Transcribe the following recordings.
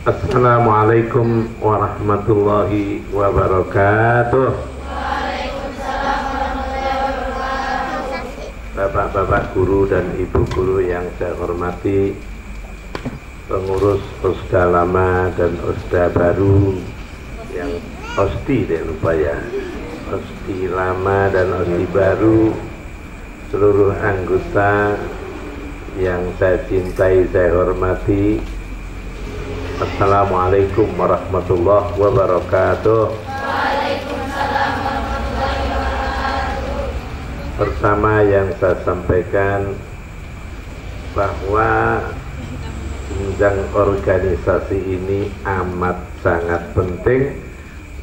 Assalamualaikum warahmatullahi wabarakatuh. Bapak-bapak guru dan ibu guru yang saya hormati, pengurus Osda lama dan Osda baru, yang Osdi deh lupa ya, Osdi lama dan Osdi baru, seluruh anggota yang saya cintai, saya hormati. Assalamualaikum warahmatullahi wabarakatuh. Waalaikumsalam warahmatullahi wabarakatuh. Pertama yang saya sampaikan bahwa jenjang organisasi ini amat sangat penting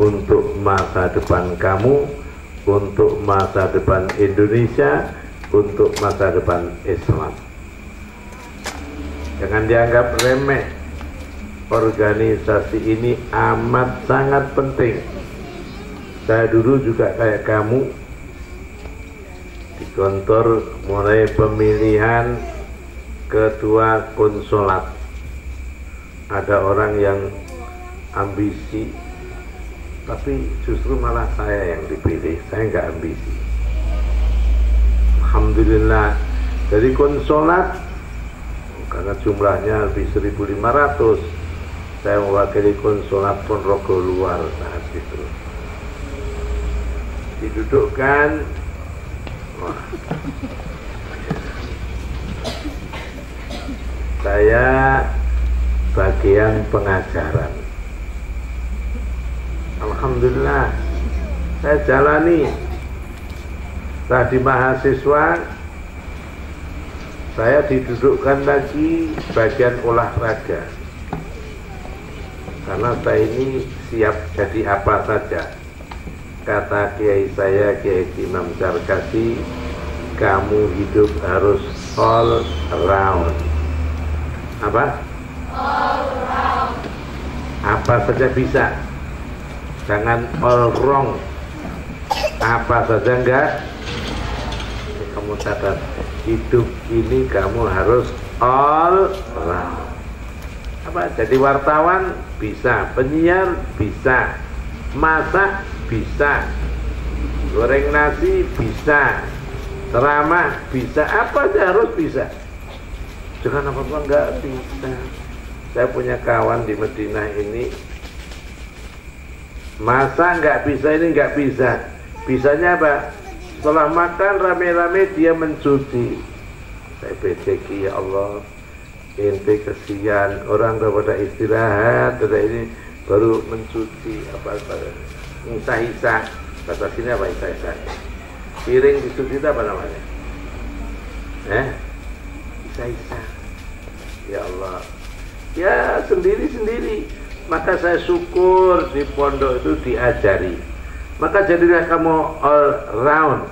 untuk masa depan kamu, untuk masa depan Indonesia, untuk masa depan Islam. Jangan dianggap remeh. Organisasi ini amat sangat penting. Saya dulu juga kayak kamu di kantor, mulai pemilihan ketua konsulat. Ada orang yang ambisi, tapi justru malah saya yang dipilih. Saya nggak ambisi. Alhamdulillah, dari konsulat karena jumlahnya lebih 1.500. Saya mewakili konsulat Ponorogo luar saat itu. Didudukkan, saya bagian pengajaran. Alhamdulillah, saya jalani. Setelah di mahasiswa, saya didudukkan lagi bagian olahraga. Karena saya ini siap jadi apa saja. Kata kiai saya, Kiai Imam Sarkasi, kamu hidup harus all around. Apa? All around. Apa saja bisa. Jangan all wrong. Apa saja enggak. Kamu catat, hidup ini kamu harus all around. Apa? Jadi wartawan bisa, penyiar bisa, masak bisa, goreng nasi bisa, ceramah bisa, apa aja harus bisa. Jangan apa-apa enggak bisa. Saya punya kawan di Madinah ini, masak enggak bisa, ini enggak bisa. Bisanya apa? Setelah makan rame-rame dia mencuci. Saya beceki, ya Allah, ente kesian, orang udah pada istirahat, udah ini baru mencuci apa isah-isah, kata sini apa isah-isah, piring dicuci itu apa namanya? Isah-isah. Ya Allah, ya sendiri-sendiri. Maka saya syukur di pondok itu diajari. Maka jadilah kamu all round,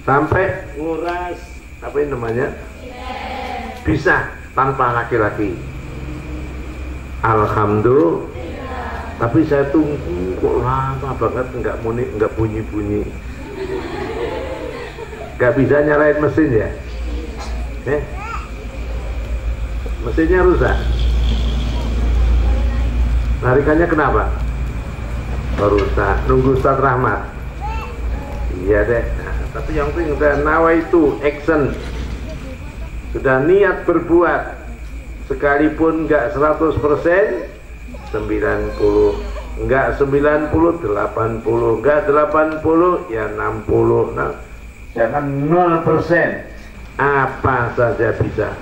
sampai nguras apa ini namanya, bisa tanpa laki-laki. Alhamdulillah. Tapi saya tunggu kok lama banget, enggak bunyi-bunyi. Enggak bisa nyalain mesin ya? Mesinnya rusak. Tarikannya kenapa? Rusak. Nunggu Ustaz Rahmat. Iya deh. Tapi yang penting udah nawa itu action. Sudah niat berbuat, sekalipun enggak 100%, 90, enggak 90, 80, enggak 80, ya 60. Nah, jangan 0%. Apa saja bisa.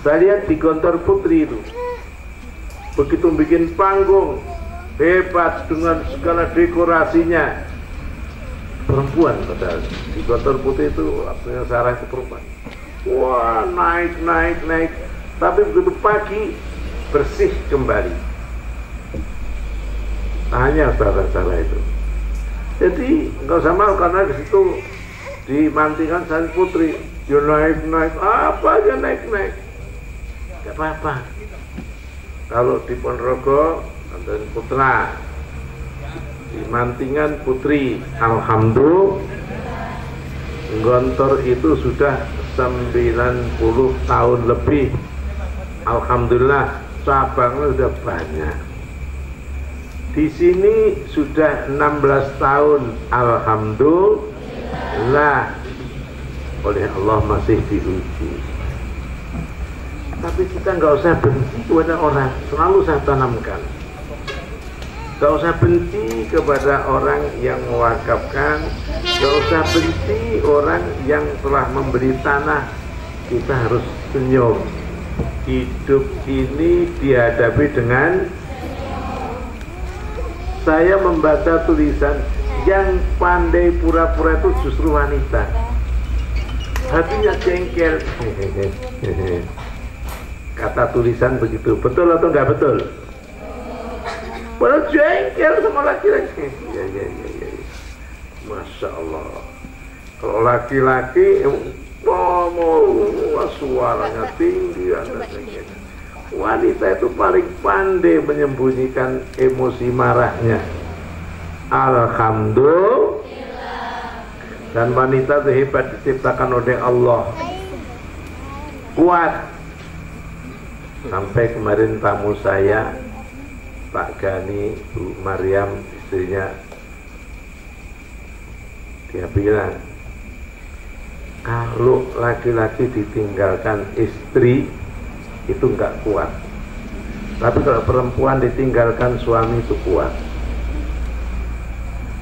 Saya lihat di kantor Putri itu, begitu bikin panggung, hebat dengan segala dekorasinya. Perempuan padahal di kantor Putri itu, artinya sarah itu perempuan. Wah, naik. Tapi begitu pagi bersih kembali. Tanya saudara-saudara itu. Jadi nggak usah malu, karena di situ dimantingkan Sari Putri. Dia naik, apa aja naik. Gak apa-apa. Kalau di Ponorogo, dan Putra, di Mantingan Putri, alhamdulillah, Gontor itu sudah 90 tahun lebih Alhamdulillah cabangnya sudah banyak. Di sini sudah 16 tahun, alhamdulillah, oleh Allah masih diuji. Tapi kita nggak usah benci kepada orang, selalu saya tanamkan. Nggak usah benci kepada orang yang mewakafkan, nggak usah benci orang yang telah memberi tanah. Kita harus senyum. Hidup ini dihadapi dengan. Saya membaca tulisan yang pandai pura-pura itu justru wanita. Hatinya jengkel. Kata tulisan begitu. Betul atau enggak betul? Padahal jengkel sama laki-laki. Ya. Masya Allah. Kalau laki-laki suaranya tinggi dan sebagainya. Wanita itu paling pandai menyembunyikan emosi marahnya. Alhamdulillah. Dan wanita itu hebat, diciptakan oleh Allah, kuat. Sampai kemarin tamu saya Pak Gani, Bu Maryam, istrinya, dia bilang kalau laki-laki ditinggalkan istri itu enggak kuat, tapi kalau perempuan ditinggalkan suami itu kuat.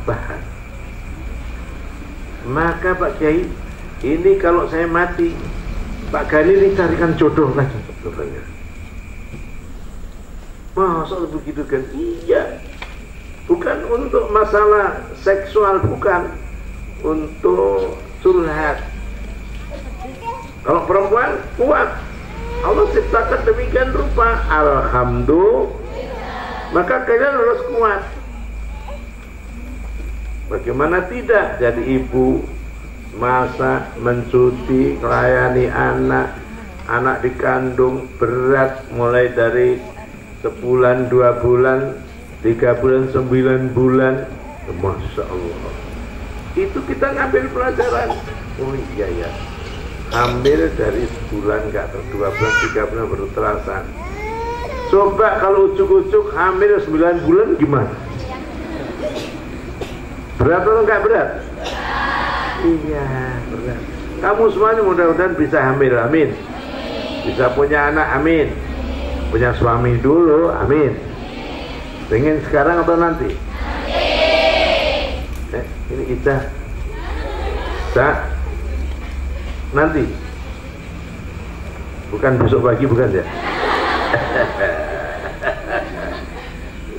Bahkan maka Pak Kiai, ini kalau saya mati, Pak Gani ini carikan jodoh lagi katanya. Masa begitu kan? Iya, bukan untuk masalah seksual, bukan untuk curhat. Kalau perempuan kuat, Allah ciptakan demikian rupa, alhamdulillah. Maka kalian harus kuat. Bagaimana tidak jadi ibu, masak, mencuci, melayani anak dikandung berat mulai dari sebulan, 2 bulan, 3 bulan, 9 bulan. Masya Allah. Itu kita ngambil pelajaran. Oh iya ya. Hamil dari sebulan, enggak 2 bulan, 3 bulan baru terasa. Coba kalau ujuk-ujuk hamil 9 bulan gimana? Berat atau enggak berat? Iya, berat. Kamu semuanya mudah-mudahan bisa hamil, amin. Bisa punya anak, amin. Punya suami dulu, amin. Pengen sekarang atau nanti? Ini Ida. Nanti, bukan besok pagi, bukan ya?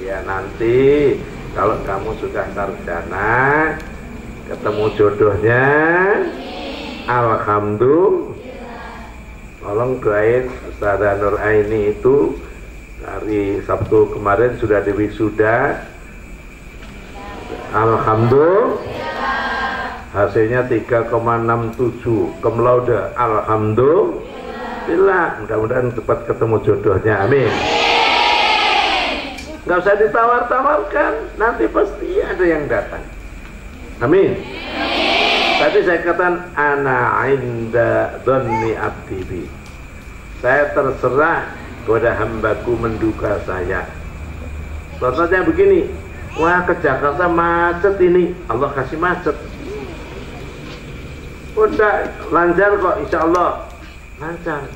Ya nanti kalau kamu sudah sarjana, ketemu jodohnya, alhamdulillah. Tolong doain Ustazah Nur Aini itu hari Sabtu kemarin sudah diwisuda, alhamdulillah. Hasilnya 3,67 cum laude, alhamdulillah. Mudah-mudahan cepat ketemu jodohnya, amin. Nggak usah ditawar-tawarkan, nanti pasti ada yang datang, amin. Tadi saya katakan ana inda dhanni abdi bi. Saya terserah kepada hambaku menduga saya. Contohnya begini, wah ke Jakarta macet ini, Allah kasih macet. Udah lancar kok, insya Allah lancar.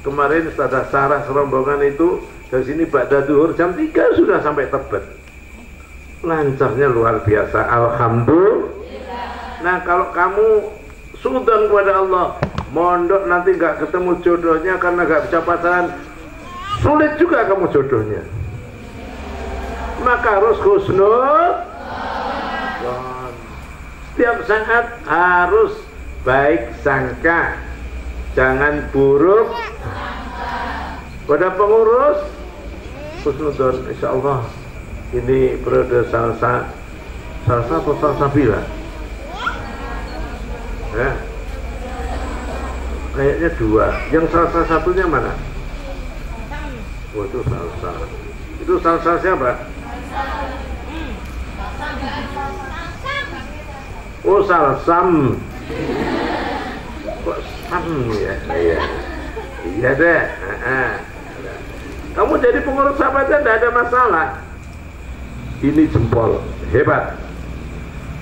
Kemarin Ustazah Sarah serombongan itu dari sini ba'da zuhur jam 3 sudah sampai Tebet. Lancarnya luar biasa, alhamdulillah. Nah kalau kamu sudan kepada Allah, mondok nanti nggak ketemu jodohnya karena nggak bisa pacaran, sulit juga kamu jodohnya. Maka harus husnul, setiap saat harus baik sangka, jangan buruk pada pengurus. Husnudon, insya Allah ini periode salsa atau salsabila ya, kayaknya 2. Yang salsa satunya mana? Oh itu salsa. Itu salsa siapa? Oh salsam. Kok sam ya? Iya deh. Kamu jadi pengurus apa aja tidak ada masalah. Ini jempol, hebat.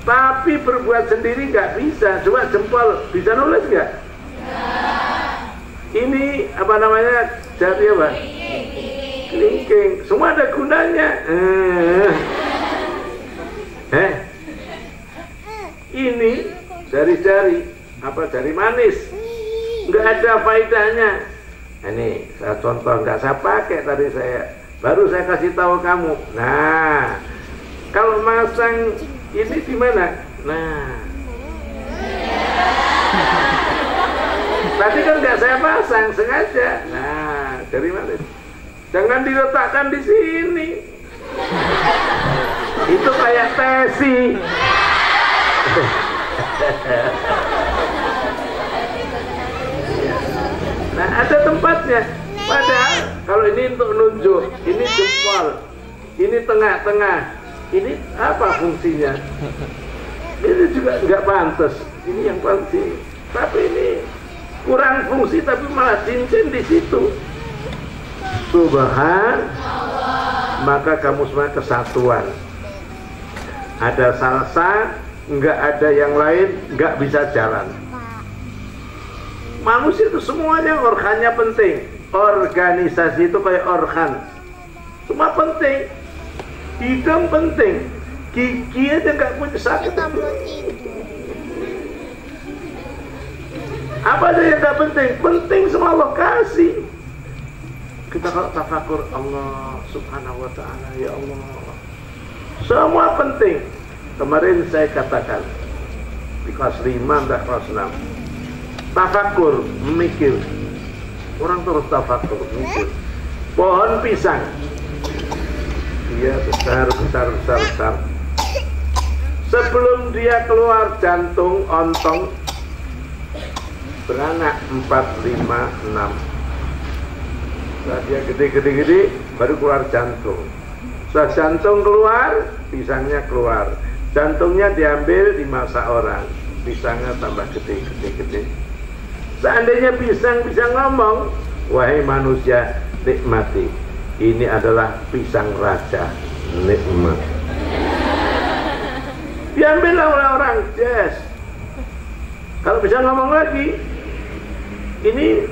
Tapi berbuat sendiri nggak bisa. Coba jempol, bisa nulis nggak? Ini apa namanya? Jari apa? Kelingking. Semua ada gunanya. Ini jari-jari apa? Jari manis. Nggak ada faedahnya. Ini saya contoh, nggak saya pakai tadi baru saya kasih tahu kamu. Nah, kalau masang ini di mana? Nah, tadi kan nggak saya pasang sengaja. Nah, dari mana? Jangan diletakkan di sini. Itu kayak tesi. Nah, ada tempatnya. Padahal kalau ini untuk nunjuk, ini jempol, ini tengah-tengah, ini apa fungsinya? Ini juga nggak pantas. Ini yang pantas. Tapi ini kurang fungsi, tapi malah cincin di situ. Subhanallah. Maka kamu semua kesatuan. Ada salsa, nggak ada yang lain, nggak bisa jalan. Manusia itu semuanya organnya penting. Organisasi itu kayak organ, semua penting. Hidung penting, gigi aja nggak punya sakit. Apa aja yang nggak penting? Penting semua lokasi. Kita kalau tafakur Allah Subhanahu Wa Taala, ya Allah, semua penting. Kemarin saya katakan di kelas 5 dan kelas 6. Tafakur, memikir. Orang terus tafakur, memikir. Pohon pisang, dia besar. Sebelum dia keluar jantung ontong, beranak 4, 5, 6. Setelah dia gede, baru keluar jantung. Setelah jantung keluar, pisangnya keluar. Jantungnya diambil, dimasak orang. Pisangnya tambah gede. Seandainya pisang bisa ngomong, wahai manusia, nikmati. Ini adalah pisang raja, nikmat. Diambillah oleh orang, yes. Kalau bisa ngomong lagi, ini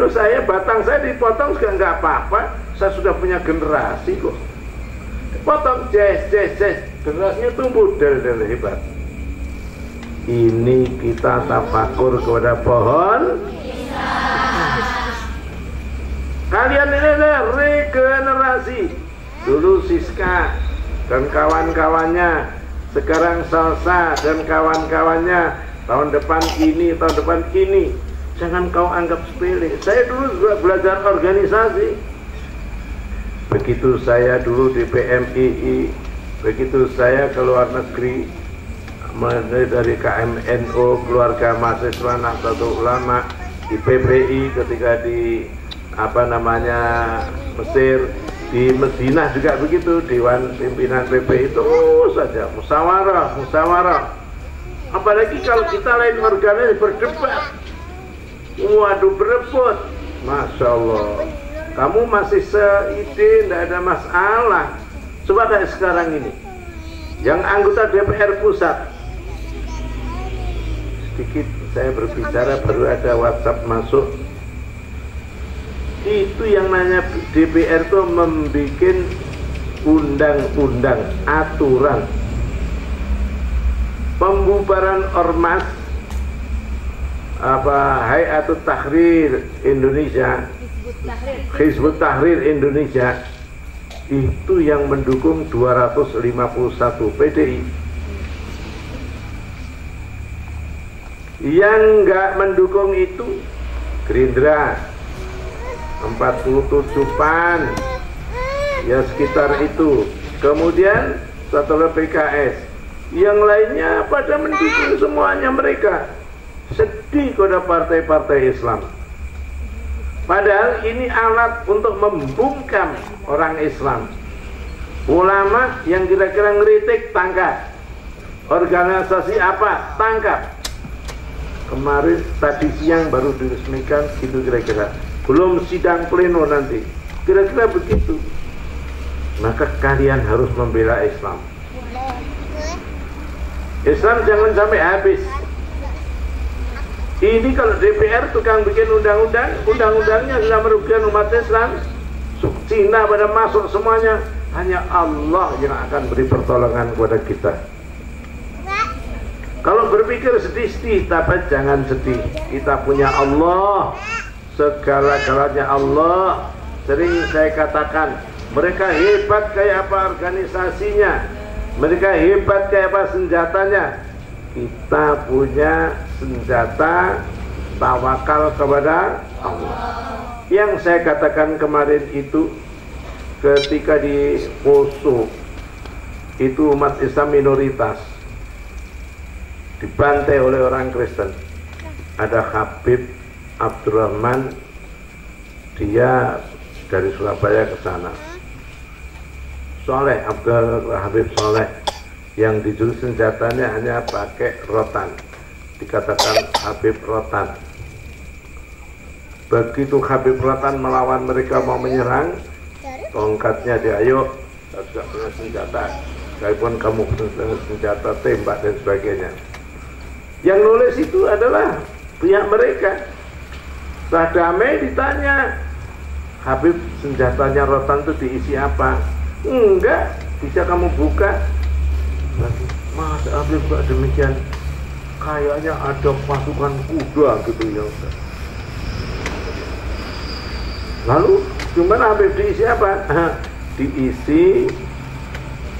saya batang saya dipotong juga nggak apa-apa. Saya sudah punya generasi kok. Potong, yes. Generasinya tumbuh del hebat. Ini kita tafakur kepada pohon. Kalian ini adalah regenerasi. Dulu Siska dan kawan-kawannya, sekarang Salsa dan kawan-kawannya. Tahun depan ini, tahun depan ini. Jangan kau anggap sepele. Saya dulu juga belajar organisasi. Begitu saya dulu di PMII, begitu saya ke luar negeri, dari KMNO, Keluarga Mahasiswa Nahdlatul Ulama, di PPI ketika di Mesir, di Madinah juga begitu, Dewan Pimpinan PPI itu saja musyawarah. Apalagi kalau kita lain organisasi berdebat, waduh berebut, masya Allah. Kamu masih seide, tidak ada masalah. Coba kayak sekarang ini, yang anggota DPR pusat. Sedikit saya berbicara, baru ada WhatsApp masuk. Itu yang nanya DPR itu membuat undang-undang, aturan pembubaran ormas, Hayatul Tahrir Indonesia, Hizbut Tahrir Indonesia, itu yang mendukung 251 PDI. Yang nggak mendukung itu Gerindra 47 PAN, ya sekitar itu. Kemudian setelah PKS, yang lainnya pada mendukung semuanya mereka. Sedih kepada partai-partai Islam. Padahal ini alat untuk membungkam orang Islam. Ulama yang kira-kira ngeritik, tangkap. Organisasi apa? Tangkap. Kemarin tadi siang baru diresmikan, gitu kira-kira. Belum sidang pleno nanti. Kira-kira begitu. Maka kalian harus membela Islam. Islam jangan sampai habis. Ini kalau DPR tukang bikin undang-undang, undang-undangnya sudah merugikan umat Islam. Cina pada masuk semuanya. Hanya Allah yang akan beri pertolongan kepada kita. Kalau berpikir sedih-sedih, tapi jangan sedih. Kita punya Allah, segala-galanya Allah. Sering saya katakan, mereka hebat kayak apa organisasinya, mereka hebat kayak apa senjatanya. Kita punya senjata tawakal kepada Allah. Yang saya katakan kemarin itu, ketika di Poso itu umat Islam minoritas dibantai oleh orang Kristen. Ada Habib Abdurrahman, dia dari Surabaya ke sana. Soleh, Habib Soleh, yang dijuru senjatanya hanya pakai rotan, dikatakan Habib Rotan. Begitu Habib Rotan melawan mereka, mau menyerang, tongkatnya dia, ayo, tidak punya senjata, sekalipun kamu punya senjata, tembak dan sebagainya. Yang nulis itu adalah pihak mereka. Setelah damai ditanya, Habib, senjatanya rotan itu diisi apa? Enggak, bisa kamu buka. Mas Habib kok demikian? Kayaknya ada pasukan kuda gitu ya. Lalu gimana Habib, diisi apa? Diisi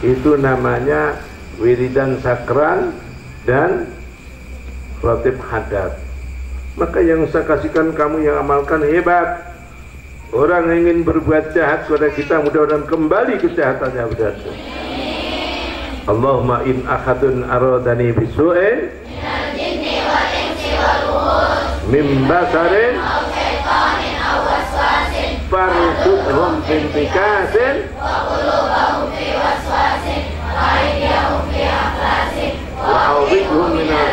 itu namanya wiridan sakran dan rotib hadat. Maka yang saya kasihkan kamu yang amalkan hebat. Orang yang ingin berbuat jahat kepada kita, mudah-mudahan kembali kejahatannya berhasil. Allahumma in ahadun aradani bisu'in min basarin farsudhum bintikasin wa awidhum minal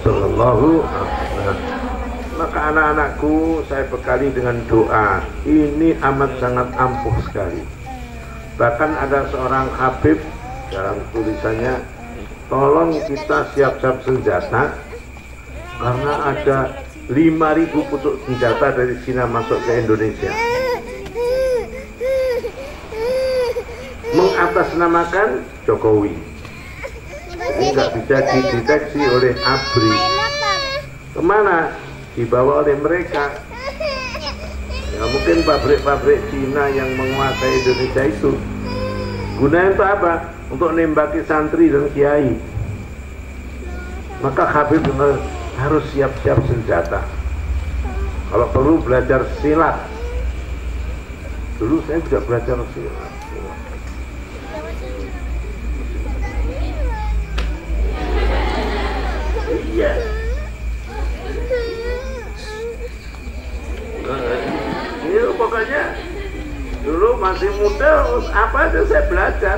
Sallallahu. Maka anak-anakku, saya bekali dengan doa. Ini amat sangat ampuh sekali. Bahkan ada seorang Habib dalam tulisannya, tolong kita siap-siap senjata karena ada 5.000 pucuk senjata dari Cina masuk ke Indonesia. Mengatasnamakan Jokowi. Enggak bisa dideteksi oleh ABRI. Kemana? Dibawa oleh mereka. Ya mungkin pabrik-pabrik Cina yang menguasai Indonesia itu. Gunanya untuk apa? Untuk nembaki santri dan kiai. Maka Habib harus siap-siap senjata. Kalau perlu belajar silat. Dulu saya juga belajar silat. Iya. Ini pokoknya dulu masih muda, apa aja saya belajar.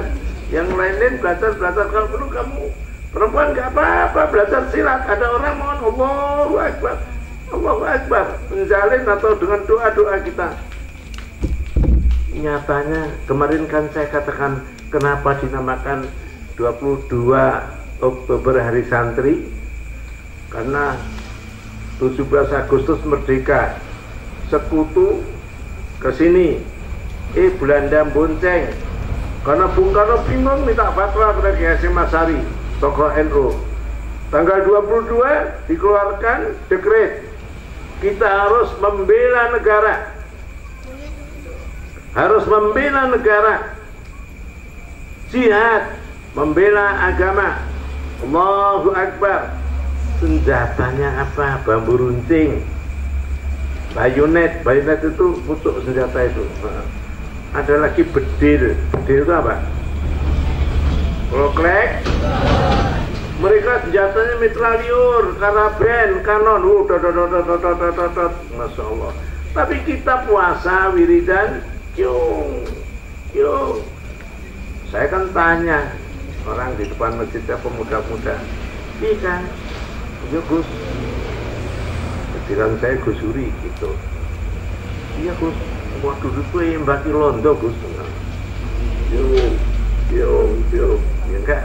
Yang lain-lain belajar. Kalau perlu kamu perempuan nggak apa-apa belajar silat. Ada orang mohon Allahu Akbar, Allahu Akbar, menjalin atau dengan doa-doa kita. Nyatanya kemarin kan saya katakan kenapa dinamakan 22 Oktober Hari Santri. Karena 17 Agustus merdeka, sekutu ke sini, Belanda bonceng. Karena Bung Karno bingung minta fatwa kepada Kiai Hasyim Asy'ari, tokoh NU. Tanggal 22 dikeluarkan dekret, kita harus membela negara, jihad, membela agama. Allahu Akbar. Senjatanya apa? Bambu runcing, bayonet itu pucuk senjata itu. Ada lagi bedil itu apa? Kloklek. Mereka senjatanya mitraliur, karaben, kanon. Masya Allah. Tapi kita puasa wiridan, yung. Saya kan tanya, orang di depan masjidnya pemuda-muda. Iya kan? Iya Gus. Kecilan saya Gus Suri gitu. Iya Gus. Waduh itu yang bagi londo Gus. Yo. Ya enggak.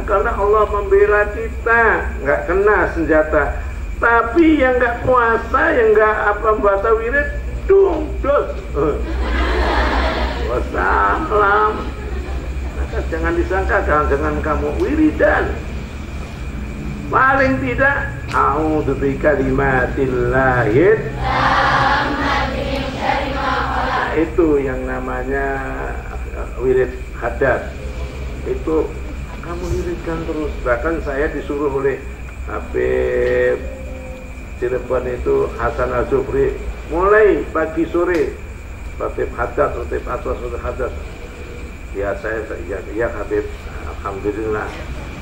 Karena Allah membela kita, enggak kena senjata. Tapi yang enggak puasa, yang enggak baca wirid, dos. Wassalam. Maka jangan disangka jangan kamu wiridan. Paling tidak a'udzu bikalimatillahi. Nah, itu yang namanya wirid hadas. Itu kamu wiridkan terus. Bahkan saya disuruh oleh Habib Cirebon itu Hasan Al-Zufri, mulai pagi sore Habib hadas, Habib Atwas, Habib hadas. Ya ya Habib, alhamdulillah.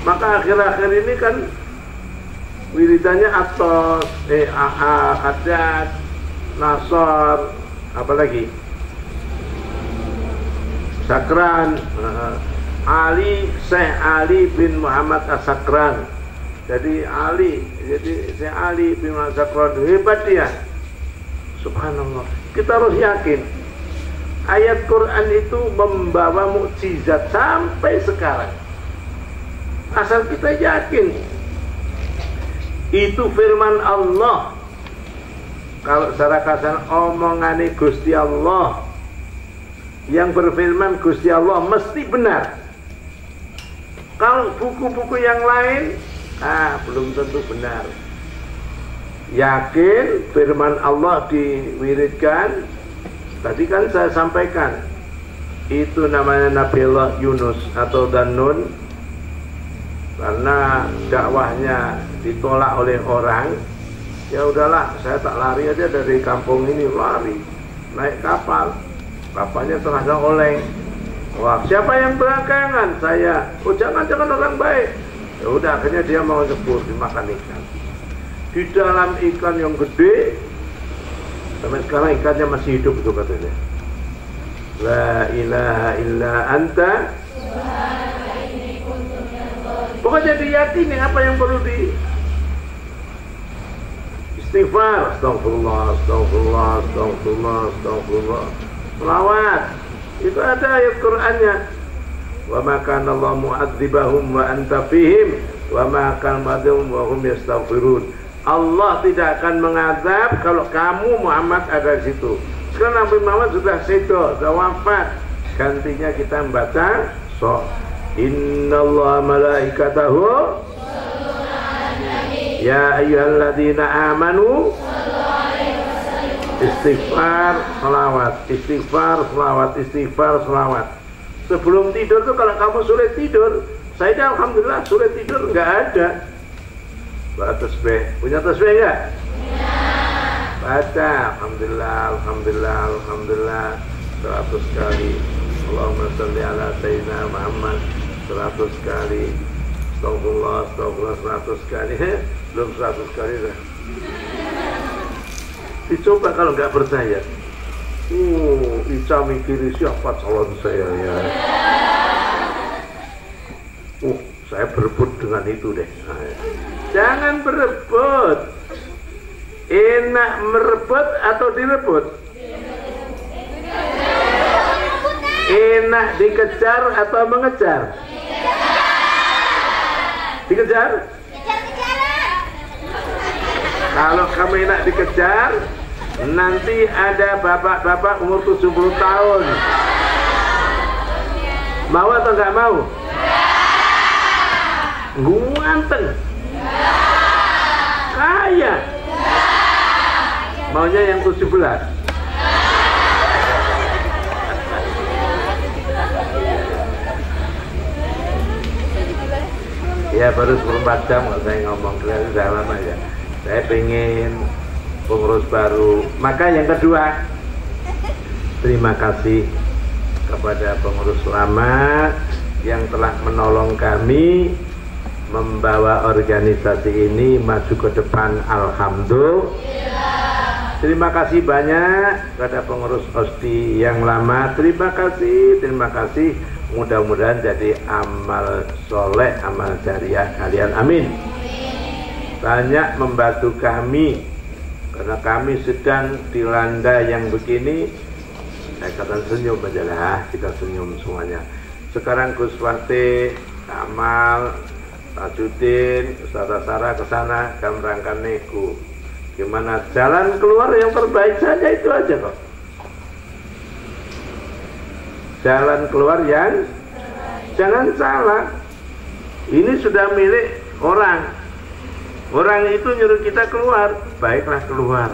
Maka akhir-akhir ini kan wiridannya Atos, Haddad, Nasor, apalagi Sakran, Syekh Ali bin Muhammad As-Sakran. Jadi Syekh Ali bin Muhammad As-Sakran hebat dia. Subhanallah. Kita harus yakin ayat Quran itu membawa mukjizat sampai sekarang. Asal kita yakin itu firman Allah. Kalau secara kasar omongane Gusti Allah, yang berfirman Gusti Allah mesti benar. Kalau buku-buku yang lain belum tentu benar. Yakin firman Allah diwiridkan. Tadi kan saya sampaikan itu namanya Nabiullah Yunus atau Dannun, karena dakwahnya ditolak oleh orang. Ya udahlah, saya tak lari aja dari kampung ini, lari naik kapal, kapalnya terasa oleng. Wah, siapa yang belakangan? Saya. Oh jangan orang baik. Ya udah, akhirnya dia mau nyebur dimakan ikan. Di dalam ikan yang gede, sampai sekarang ikannya masih hidup itu katanya. La ilaha illa anta. Pokoknya diyakini apa yang perlu di istighfar, astagfirullah, selawat. Itu ada ayat Qur'annya. Wa ma kana Allah mu'adzibahum wa anta fihim wa ma kana madhum wa hum yastaghfirun. Allah tidak akan mengazab kalau kamu Muhammad ada di situ. Sekarang Nabi Muhammad sudah sedo, sudah wafat. Gantinya kita membaca Innallaha malaikatahu ya ayyuhalladzina amanu istighfar, selawat. Sebelum tidur tuh kalau kamu sulit tidur, saya alhamdulillah sulit tidur nggak ada. Baca tasbih, punya tasbih nggak? Baca, alhamdulillah 100 kali. Allahumma sholli ala sayyidina Muhammad 100 kali. Astagfirullah 100 kali. Belum 100 kali dah. Dicoba kalau nggak percaya. Ica mikiri siapa calon saya ya. Saya berebut dengan itu deh. Jangan berebut. Enak merebut atau direbut? Enak dikejar atau mengejar? Dikejar? Kalau kamu enak dikejar, nanti ada bapak-bapak umur 70 tahun. Mau atau nggak mau? Ganteng, kaya. Maunya yang 17. Ya baru 24 jam kalau saya ngomong, kalian sudah lama ya. Saya pengen pengurus baru. Maka yang kedua, terima kasih kepada pengurus lama yang telah menolong kami membawa organisasi ini maju ke depan. Alhamdulillah. Terima kasih banyak kepada pengurus OSDI yang lama. Terima kasih. Mudah-mudahan jadi amal soleh, amal jariah kalian. Amin. Banyak membantu kami karena kami sedang dilanda yang begini. Saya katakan senyum aja lah, kita senyum semuanya. Sekarang Gus Wate, Kamal, Tajudin, Ustazah Sarah ke sana gambarkan neku. Gimana jalan keluar yang terbaik saja, itu aja kok. Jalan keluar yang jangan salah. Ini sudah milik orang. Orang itu nyuruh kita keluar, baiklah keluar.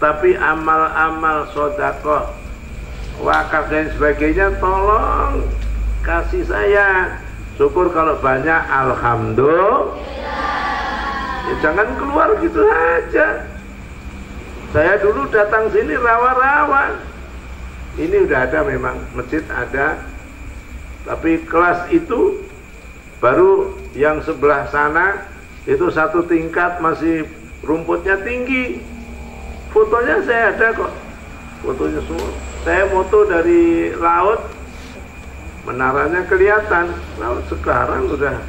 Tapi amal-amal sedekah, wakaf dan sebagainya tolong kasih saya. Syukur kalau banyak, alhamdulillah. Ya, jangan keluar gitu aja. Saya dulu datang sini rawa-rawa. Ini udah ada memang, masjid ada. Tapi kelas itu baru yang sebelah sana itu satu tingkat, masih rumputnya tinggi. Fotonya saya ada kok, fotonya semua. Saya foto dari laut, menaranya kelihatan. Laut sekarang udah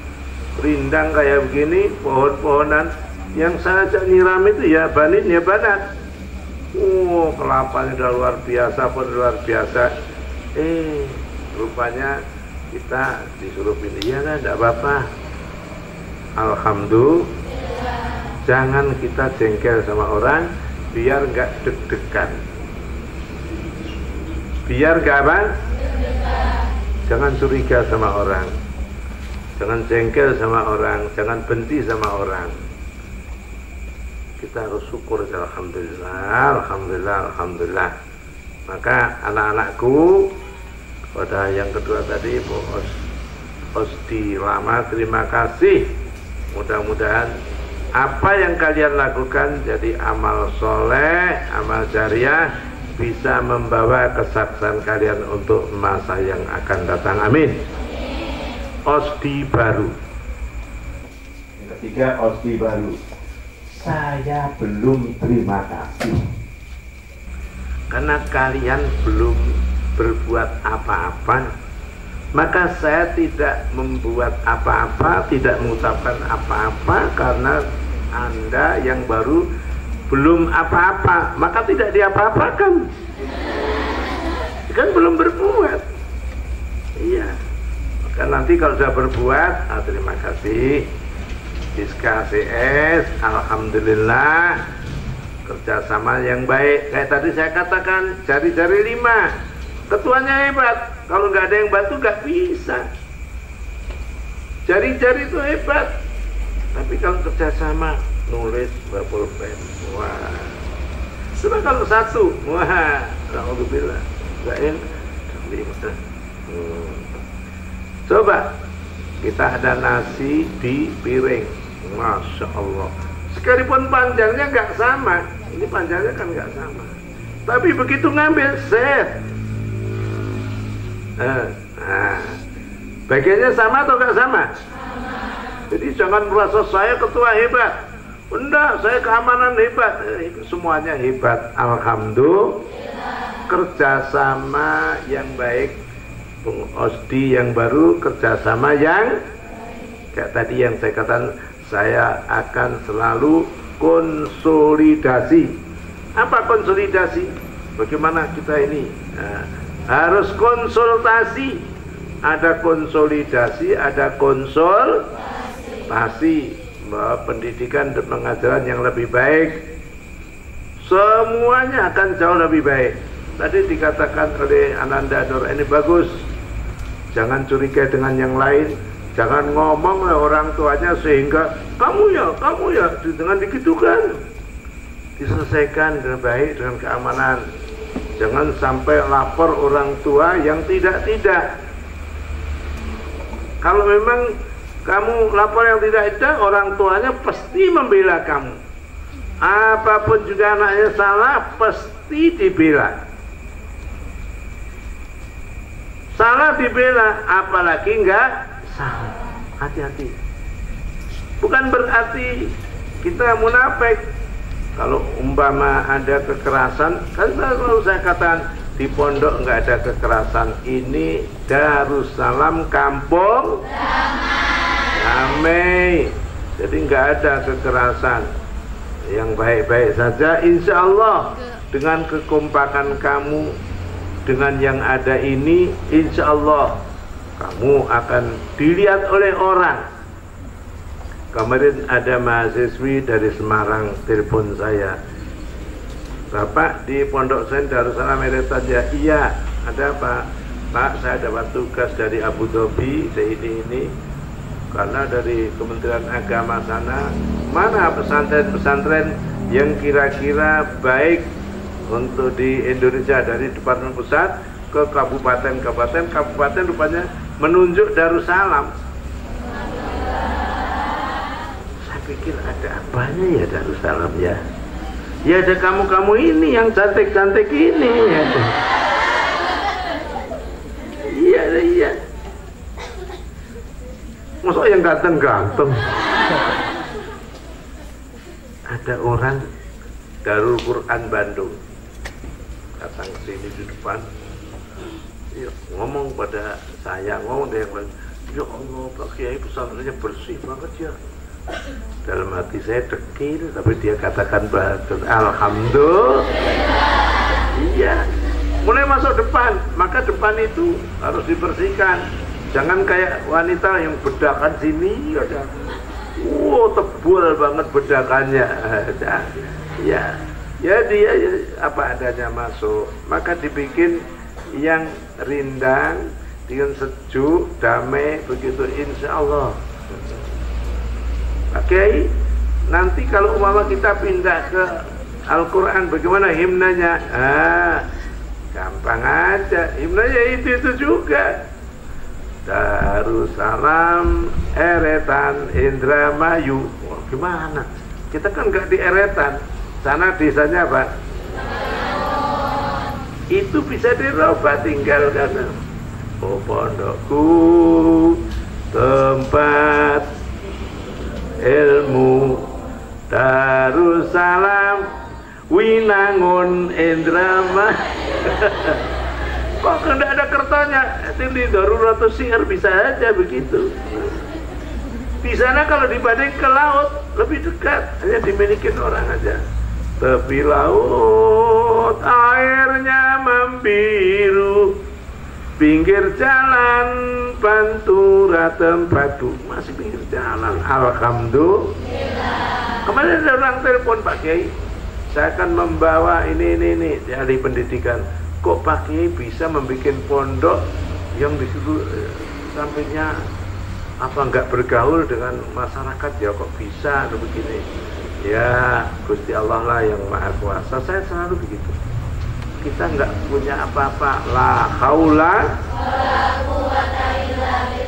rindang kayak begini, pohon-pohonan. Yang saya ajak nyiram itu ya banin ya banat. Kelapanya udah luar biasa, luar biasa. Rupanya kita disuruh pilih, ya kan, tidak apa-apa. Alhamdulillah. Jangan kita jengkel sama orang, biar nggak deg-degan. Biar nggak apa? Jangan curiga sama orang, jangan jengkel sama orang, jangan benci sama orang. Kita harus syukur, alhamdulillah, alhamdulillah, alhamdulillah. Maka anak-anakku, pada yang kedua tadi, OSDI lama, terima kasih. Mudah-mudahan apa yang kalian lakukan jadi amal soleh, amal jariah, bisa membawa kesuksesan kalian untuk masa yang akan datang. Amin. OSDI baru. Yang ketiga, OSDI baru. Saya belum terima kasih karena kalian belum berbuat apa-apa. Maka saya tidak membuat apa-apa, tidak mengucapkan apa-apa karena Anda yang baru belum apa-apa, maka tidak diapa-apakan. Kan belum berbuat. Iya. Maka nanti kalau sudah berbuat, terima kasih. Diska CS, alhamdulillah, kerjasama yang baik. Kayak tadi saya katakan, jari-jari 5. Ketuanya hebat, kalau nggak ada yang bantu nggak bisa. Jari-jari itu hebat, tapi kalau kerjasama, nulis berpulpen, wah. Coba kalau satu, wah, alhamdulillah, nggak enak. Coba kita ada nasi di piring, masya Allah. Sekalipun panjangnya nggak sama, ini panjangnya kan nggak sama, tapi begitu ngambil set. Bagiannya sama atau nggak sama? Jadi jangan merasa saya ketua hebat. Enggak, saya keamanan hebat. Semuanya hebat. Alhamdulillah. Kerjasama yang baik. OSDI yang baru, kerjasama yang kayak tadi yang saya katakan, saya akan selalu konsolidasi. Apa konsolidasi? Bagaimana kita ini? Harus konsultasi, ada konsolidasi, ada konsultasi, pendidikan dan pengajaran yang lebih baik, semuanya akan jauh lebih baik. Tadi dikatakan oleh Ananda Nur ini bagus, jangan curiga dengan yang lain, jangan ngomong orang tuanya sehingga kamu ya, dengan digitukan, diselesaikan dengan baik, dengan keamanan. Jangan sampai lapor orang tua yang tidak-tidak. Kalau memang kamu lapor yang tidak-tidak, orang tuanya pasti membela kamu. Apapun juga anaknya salah, pasti dibela. Salah dibela, apalagi enggak salah. Hati-hati. Bukan berarti kita munafik. Kalau umpama ada kekerasan, kan selalu saya katakan di pondok nggak ada kekerasan. Ini Darussalam kampung damai. Jadi nggak ada kekerasan. Yang baik-baik saja, insya Allah dengan kekompakan kamu dengan yang ada ini, insya Allah kamu akan dilihat oleh orang. Kemarin ada mahasiswi dari Semarang telepon saya, Bapak di pondok saya Darussalam Eretan ya? Iya. Ada apa? Pak, saya dapat tugas dari Abu Dhabi ini karena dari Kementerian Agama sana, mana pesantren-pesantren yang kira-kira baik untuk di Indonesia, dari Departemen Pusat ke kabupaten rupanya menunjuk Darussalam. Saya pikir ada apanya ya Darussalam ya? Ya ada kamu-kamu ini yang cantik-cantik ini ya. Iya. Masa yang ganteng-ganteng? Ada orang Darul Quran Bandung datang ke sini di depan, ya, ngomong pada saya, ngomong dia yang lain, ya Allah Pak Kiai pesantrennya bersih banget ya. Dalam hati saya dekil, tapi dia katakan bagus, alhamdulillah. Iya. Mulai masuk depan, maka depan itu harus dibersihkan. Jangan kayak wanita yang bedakan sini ada, tebal banget bedakannya. Ya dia apa adanya masuk. Maka dibikin yang rindang dengan sejuk, damai begitu, insya Allah. Oke, nanti kalau umpama kita pindah ke Al-Quran, bagaimana himnanya? Gampang aja, himnanya itu juga. Darussalam Eretan Indramayu. Wah, gimana? Kita kan nggak di Eretan, sana desanya apa? Itu bisa dirubah, tinggal karena pondokku tempat ilmu, Darussalam Winangun Indramayu. Kok tidak ada kertanya? Ini Daruratus Syiar bisa aja begitu. Di sana kalau dibanding ke laut lebih dekat, hanya dimiliki orang aja. Tepi laut airnya membiru, pinggir jalan Pantura tempatku. Masih pinggir jalan, alhamdulillah. Kemarin ada orang telepon, Pak Kiai, saya akan membawa ini di ahli pendidikan. Kok Pak Kiai bisa membuat pondok yang di situ sampingnya apa nggak bergaul dengan masyarakat ya, kok bisa begini? Ya Gusti Allah lah yang Maha Kuasa. Saya selalu begitu. Kita nggak punya apa-apa, la haula,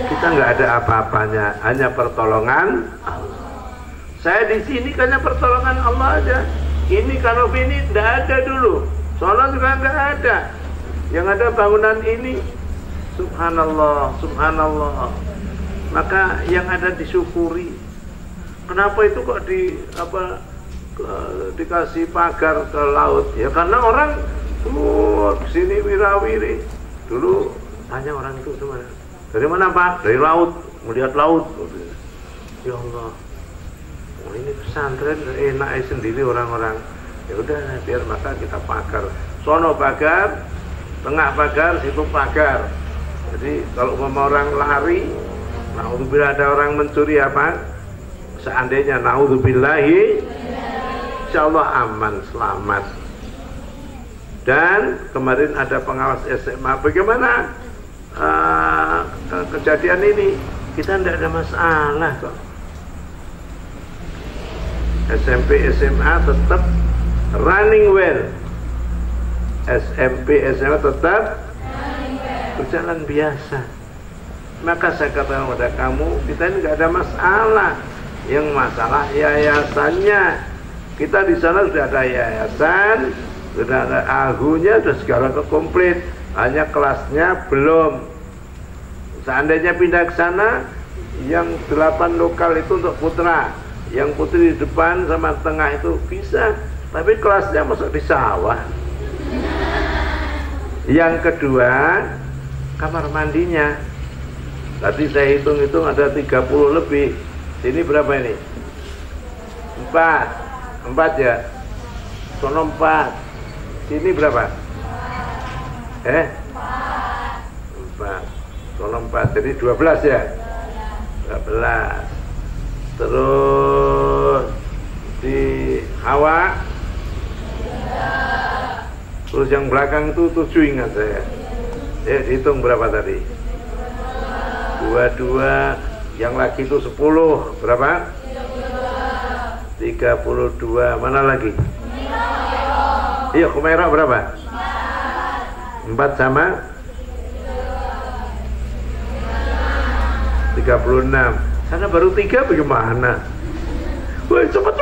kita nggak ada apa-apanya, hanya pertolongan Allah. Saya di sini karena pertolongan Allah aja. Ini kalau ini tidak ada dulu. Sholat juga nggak ada. Yang ada bangunan ini, subhanallah, subhanallah. Maka yang ada disyukuri. Kenapa itu kok dikasih pagar ke laut? Ya karena orang sini wirawiri. Dulu tanya orang itu cuma, dari mana Pak? Dari laut, melihat laut. Ya Allah, ini pesantren enak sendiri orang-orang. Ya udah, biar maka kita pagar. Sono pagar, tengah pagar, situ pagar. Jadi kalau mau orang lari, naudzubillah ada orang mencuri apa? Seandainya naudzubillahi, insyaallah aman, selamat. Dan kemarin ada pengawas SMA, bagaimana kejadian ini? Kita tidak ada masalah kok. SMP SMA tetap running well, SMP SMA tetap berjalan biasa. Maka saya katakan kepada kamu, kita ini nggak ada masalah. Yang masalah yayasannya. Kita di sana sudah ada yayasan, sudah ada ahunya, sudah segala komplit. Hanya kelasnya belum. Seandainya pindah ke sana, yang 8 lokal itu untuk putra, yang putri di depan sama tengah itu bisa. Tapi kelasnya masuk di sawah. Yang kedua, kamar mandinya. Tadi saya hitung-hitung ada 30 lebih. Ini berapa ini? 4 ya. Sono 4. Sini berapa? 4. Sono 4. Jadi 12 ya. 12. Terus di Hawa. Terus yang belakang itu 7 ingat saya. Hitung berapa tadi? 22. Yang lagi itu 10. Berapa? 32. Mana lagi? Iya, Kumairah berapa? 4 sama 36. Sana baru 3 bagaimana? Woi, cepat.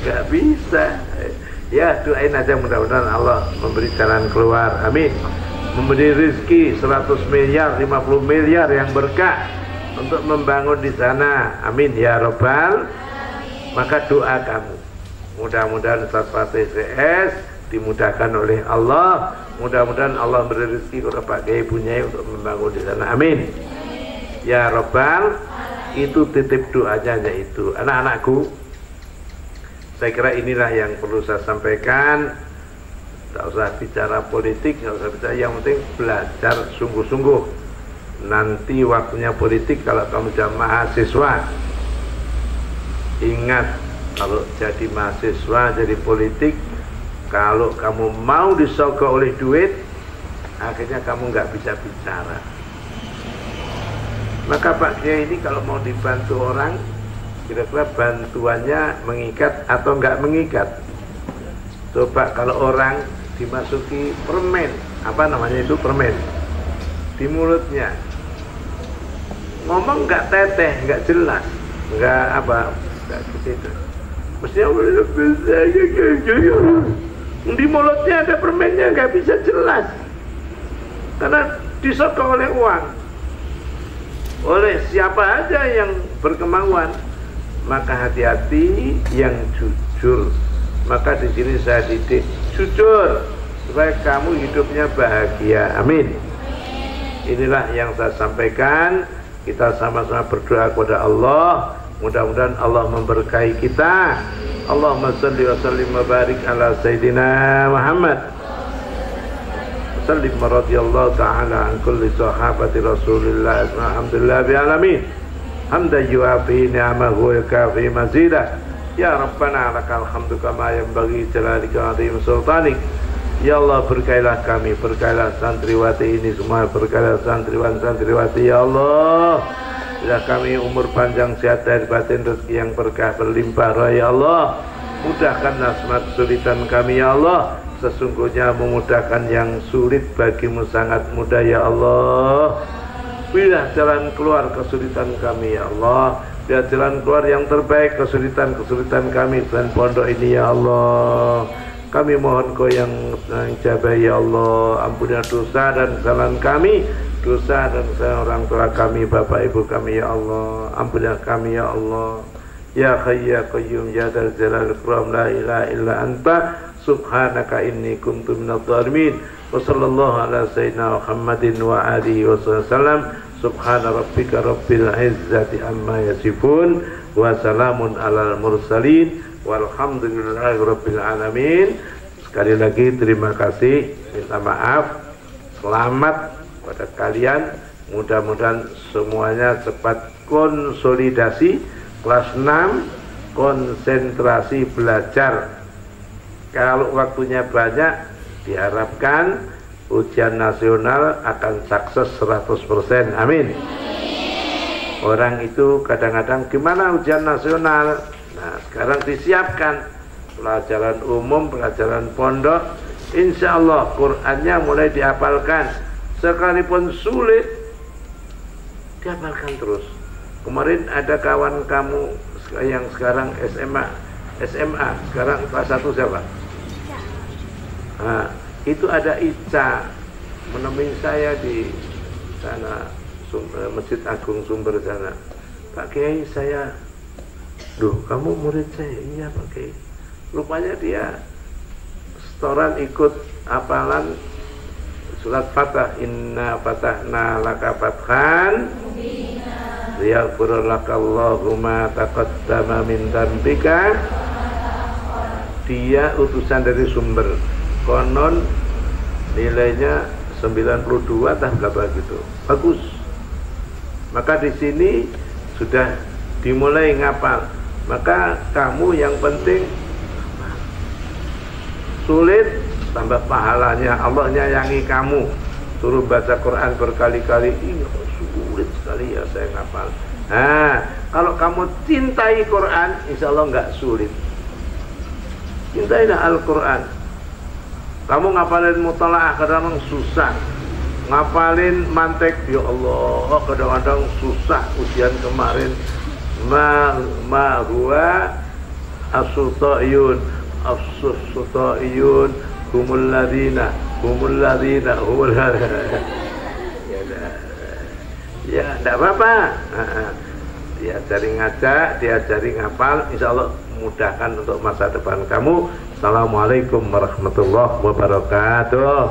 Gak bisa. Ya, doain aja mudah-mudahan Allah memberi jalan keluar. Amin. Memberi rezeki 100 miliar, 50 miliar yang berkah untuk membangun di sana. Amin ya Rabbal. Maka doa kamu, mudah-mudahan Satpol CS dimudahkan oleh Allah. Mudah-mudahan Allah beri rezeki kepada Pak Kiai Bunyai untuk membangun di sana. Amin ya Rabbal. Itu titip doanya itu. Anak-anakku, saya kira inilah yang perlu saya sampaikan. Tidak usah bicara politik, tidak usah bicara, yang penting belajar sungguh-sungguh. Nanti waktunya politik kalau kamu sudah mahasiswa, ingat, kalau jadi mahasiswa, jadi politik, kalau kamu mau disogok oleh duit, akhirnya kamu nggak bisa bicara. Maka Pak Kiai ini kalau mau dibantu orang, kira-kira bantuannya mengikat atau nggak mengikat? Coba kalau orang dimasuki permen, apa namanya itu, permen di mulutnya, ngomong nggak teteh, nggak jelas, nggak apa, nggak gitu. Mestinya di mulutnya ada permennya, nggak bisa jelas karena disokong oleh uang, oleh siapa aja yang berkemauan. Maka hati-hati yang jujur. Maka di sini saya didik jujur supaya kamu hidupnya bahagia. Amin. Inilah yang saya sampaikan. Kita sama-sama berdoa kepada Allah. Mudah-mudahan Allah memberkahi kita. Allahumma salli wa sallim wa barik ala Sayyidina Muhammad. Sallim radhiyallahu ta'ala an kulli sahabati Rasulillah. Alhamdulillah bi alamin. Hamdan yuafi ni'amahu wa kafi mazidah. Ya Rabbana lakal hamdu kama yanbaghi jalalika azim sultanik. Ya Allah, berkailah kami, berkailah santriwati ini semua, berkailah santriwati ya Allah. Bila kami umur panjang, sehat dan batin, rezeki yang berkah berlimpah ya Allah. Mudahkanlah semua kesulitan kami ya Allah. Sesungguhnya memudahkan yang sulit bagimu sangat mudah ya Allah. Bila jalan keluar kesulitan kami ya Allah. Bila jalan keluar yang terbaik kesulitan kami dan pondok ini ya Allah. Kami mohon Kau yang jabah ya Allah. Ampunilah dosa dan kesalahan kami, dosa dan kesalahan orang tua kami, bapak ibu kami ya Allah. Ampunilah kami ya Allah. Ya Hayy ya Qayyum ya Dzal Jalali wal Ikram, la ilaha illa anta subhanaka inni kuntu minadh dhalimin. Wa sallallahu ala sayyidina Muhammadin wa alihi wasallam. Subhana rabbika rabbil izzati amma yasifun wa salamun alal mursalin walhamdulillahi rabbil alamin. Sekali lagi terima kasih, minta maaf, selamat pada kalian. Mudah-mudahan semuanya cepat konsolidasi. Kelas 6 konsentrasi belajar. Kalau waktunya banyak, diharapkan ujian nasional akan sukses 100%. Amin. Orang itu kadang-kadang gimana ujian nasional? Nah, sekarang disiapkan pelajaran umum, pelajaran pondok. Insya Allah Qur'annya mulai dihafalkan. Sekalipun sulit, dihafalkan terus. Kemarin ada kawan kamu yang sekarang SMA, sekarang kelas 1 siapa? Nah, itu ada Ica menemui saya di sana, Masjid Agung Sumber sana. Pak Kiai, saya Duh, kamu murid saya? Iya Pak Kiai. Rupanya dia setoran ikut hafalan surat Fatah, inna fatahna laka fathan liyaghfir lakallahu ma taqaddama min dzambika. Dia utusan dari sumber, konon nilainya 92 atau berapa gitu, bagus. Maka di sini sudah dimulai ngapal. Maka kamu yang penting sulit tambah pahalanya, Allah nyayangi kamu. Suruh baca Quran berkali-kali, iya sulit sekali ya saya ngapal. Nah, kalau kamu cintai Quran, insya Allah nggak sulit. Cintailah Al-Quran. Kamu ngapalin mutalaah kadang-kadang susah, ngapalin mantek ya Allah kadang-kadang susah. Ujian kemarin ma huwa as-sutaiyun humul ladina ya enggak apa-apa. Diajari ngaca, diajari ngapal, insya Allah mudahkan untuk masa depan kamu. Assalamualaikum warahmatullahi wabarakatuh.